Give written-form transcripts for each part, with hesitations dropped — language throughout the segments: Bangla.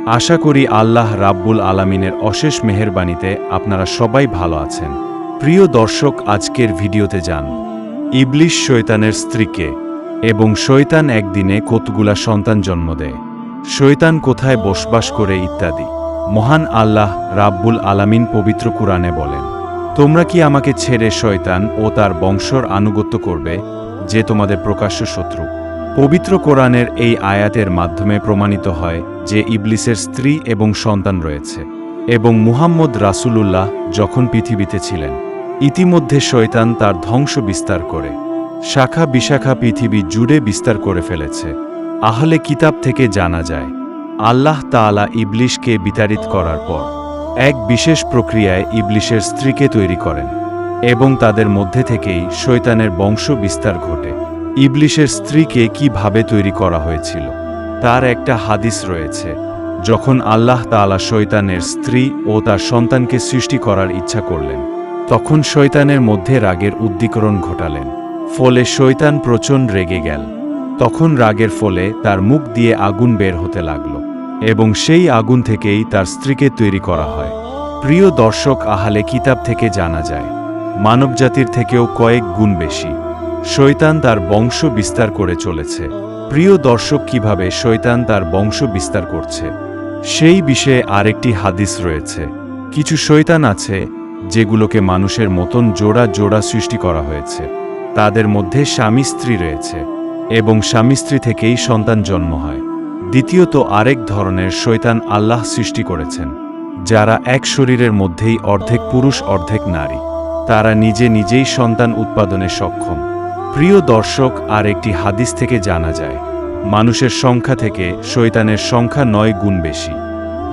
আশা করি আল্লাহ রাব্বুল আলামিনের অশেষ মেহেরবানিতে আপনারা সবাই ভালো আছেন। প্রিয় দর্শক, আজকের ভিডিওতে জানব ইবলিস শয়তানের স্ত্রীকে এবং শয়তান একদিনে কতগুলা সন্তান জন্ম দেয়, শয়তান কোথায় বসবাস করে ইত্যাদি। মহান আল্লাহ রাব্বুল আলামিন পবিত্র কুরআনে বলেন, তোমরা কি আমাকে ছেড়ে শয়তান ও তার বংশর আনুগত্য করবে, যে তোমাদের প্রকাশ্য শত্রু। পবিত্র কোরআনের এই আয়াতের মাধ্যমে প্রমাণিত হয় যে ইবলিসের স্ত্রী এবং সন্তান রয়েছে, এবং মুহাম্মদ রাসূলুল্লাহ যখন পৃথিবীতে ছিলেন ইতিমধ্যে শয়তান তার ধ্বংস বিস্তার করে শাখা বিশাখা পৃথিবী জুড়ে বিস্তার করে ফেলেছে। আহলে কিতাব থেকে জানা যায়, আল্লাহ তাআলা ইবলিসকে বিতাড়িত করার পর এক বিশেষ প্রক্রিয়ায় ইবলিসের স্ত্রীকে তৈরি করেন এবং তাদের মধ্যে থেকেই শয়তানের বংশ বিস্তার ঘটে। ইবলিসের স্ত্রীকে কিভাবে তৈরি করা হয়েছিল তার একটা হাদিস রয়েছে। যখন আল্লাহ তাআলা শয়তানের স্ত্রী ও তার সন্তানকে সৃষ্টি করার ইচ্ছা করলেন, তখন শয়তানের মধ্যে রাগের উদ্দীকরণ ঘটালেন, ফলে শয়তান প্রচণ্ড রেগে গেল। তখন রাগের ফলে তার মুখ দিয়ে আগুন বের হতে লাগল এবং সেই আগুন থেকেই তার স্ত্রীকে তৈরি করা হয়। প্রিয় দর্শক, আহলে কিতাব থেকে জানা যায়, মানবজাতির থেকেও কয়েক গুণ বেশি শয়তান তার বংশ বিস্তার করে চলেছে। প্রিয় দর্শক, কিভাবে শয়তান তার বংশ বিস্তার করছে সেই বিষয়ে আরেকটি হাদিস রয়েছে। কিছু শয়তান আছে যেগুলোকে মানুষের মতন জোড়া জোড়া সৃষ্টি করা হয়েছে, তাদের মধ্যে স্বামী স্ত্রী রয়েছে এবং স্বামী স্ত্রী থেকেই সন্তান জন্ম হয়। দ্বিতীয়ত, আরেক ধরনের শয়তান আল্লাহ সৃষ্টি করেছেন, যারা এক শরীরের মধ্যেই অর্ধেক পুরুষ অর্ধেক নারী, তারা নিজে নিজেই সন্তান উৎপাদনে সক্ষম। প্রিয় দর্শক, আর একটি হাদিস থেকে জানা যায়, মানুষের সংখ্যা থেকে শয়তানের সংখ্যা 9 গুণ বেশি।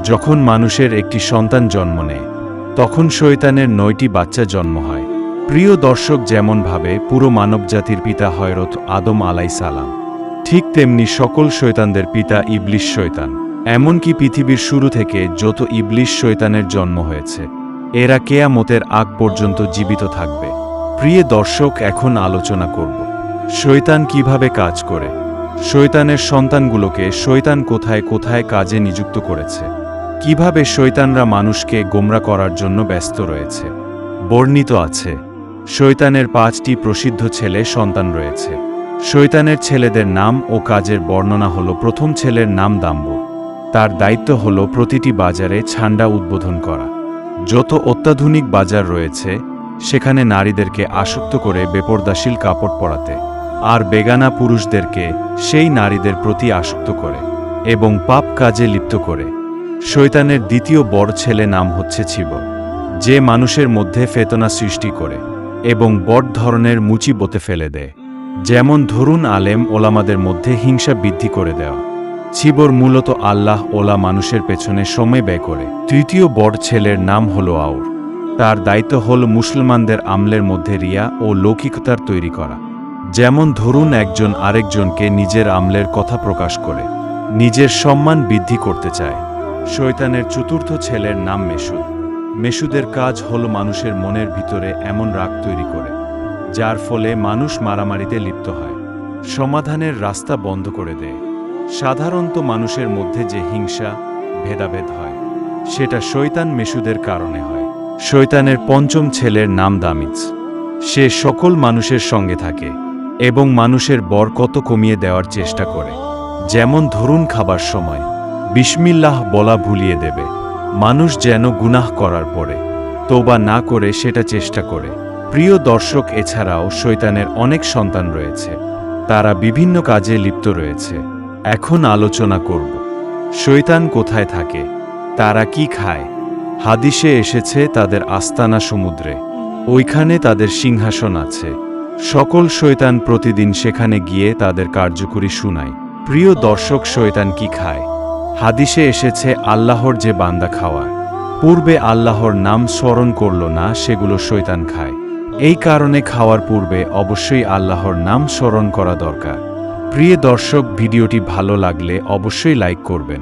যখন মানুষের একটি সন্তান জন্ম নেয়, তখন শয়তানের 9টি বাচ্চা জন্ম হয়। প্রিয় দর্শক, যেমনভাবে পুরো মানবজাতির পিতা হযরত আদম আলাইহিসসালাম, ঠিক তেমনি সকল শয়তানদের পিতা ইবলিস শয়তান। এমনকি পৃথিবীর শুরু থেকে যত ইবলিস শয়তানের জন্ম হয়েছে, এরা কিয়ামতের আগ পর্যন্ত জীবিত থাকবে। প্রিয় দর্শক, এখন আলোচনা করব শয়তান কিভাবে কাজ করে, শয়তানের সন্তানগুলোকে শয়তান কোথায় কোথায় কাজে নিযুক্ত করেছে, কিভাবে শয়তানরা মানুষকে গোমরা করার জন্য ব্যস্ত রয়েছে। বর্ণিত আছে, শয়তানের 5টি প্রসিদ্ধ ছেলে সন্তান রয়েছে। শয়তানের ছেলেদের নাম ও কাজের বর্ণনা হল, প্রথম ছেলের নাম দাম্বু। তার দায়িত্ব হল প্রতিটি বাজারে ছান্ডা উদ্বোধন করা। যত অত্যাধুনিক বাজার রয়েছে সেখানে নারীদেরকে আসক্ত করে বেপরদাশীল কাপড় পরাতে, আর বেগানা পুরুষদেরকে সেই নারীদের প্রতি আসক্ত করে এবং পাপ কাজে লিপ্ত করে। শয়তানের দ্বিতীয় বড় ছেলে নাম হচ্ছে ছিবর, যে মানুষের মধ্যে ফেতনা সৃষ্টি করে এবং বড় ধরনের মুসিবতে ফেলে দেয়, যেমন ধরুন আলেম ওলামাদের মধ্যে হিংসা বৃদ্ধি করে দেওয়া। ছিবর মূলত আল্লাহ ওলা মানুষের পেছনে সময় ব্যয় করে। তৃতীয় বড় ছেলের নাম হল আউর। তার দায়িত্ব হল মুসলমানদের আমলের মধ্যে রিয়া ও লৌকিকতার তৈরি করা, যেমন ধরুন একজন আরেকজনকে নিজের আমলের কথা প্রকাশ করে নিজের সম্মান বৃদ্ধি করতে চায়। শয়তানের চতুর্থ ছেলের নাম মেসুদ। মেসুদের কাজ হল মানুষের মনের ভিতরে এমন রাগ তৈরি করে, যার ফলে মানুষ মারামারিতে লিপ্ত হয়, সমাধানের রাস্তা বন্ধ করে দেয়। সাধারণত মানুষের মধ্যে যে হিংসা ভেদাভেদ হয়, সেটা শয়তান মেসুদের কারণে হয়। শয়তানের পঞ্চম ছেলের নাম দামিজ। সে সকল মানুষের সঙ্গে থাকে এবং মানুষের বরকত কমিয়ে দেওয়ার চেষ্টা করে, যেমন ধরুন খাবার সময় বিসমিল্লাহ বলা ভুলিয়ে দেবে, মানুষ যেন গুনাহ করার পরে তওবা না করে সেটা চেষ্টা করে। প্রিয় দর্শক, এছাড়াও শয়তানের অনেক সন্তান রয়েছে, তারা বিভিন্ন কাজে লিপ্ত রয়েছে। এখন আলোচনা করব শয়তান কোথায় থাকে, তারা কি খায়। হাদিসে এসেছে তাদের আস্তানা সমুদ্রে, ওইখানে তাদের সিংহাসন আছে। সকল শয়তান প্রতিদিন সেখানে গিয়ে তাদের কার্যকরী শুনায়। প্রিয় দর্শক, শয়তান কি খায়? হাদিসে এসেছে আল্লাহর যে বান্দা খাওয়ার পূর্বে আল্লাহর নাম স্মরণ করল না, সেগুলো শয়তান খায়। এই কারণে খাওয়ার পূর্বে অবশ্যই আল্লাহর নাম স্মরণ করা দরকার। প্রিয় দর্শক, ভিডিওটি ভালো লাগলে অবশ্যই লাইক করবেন।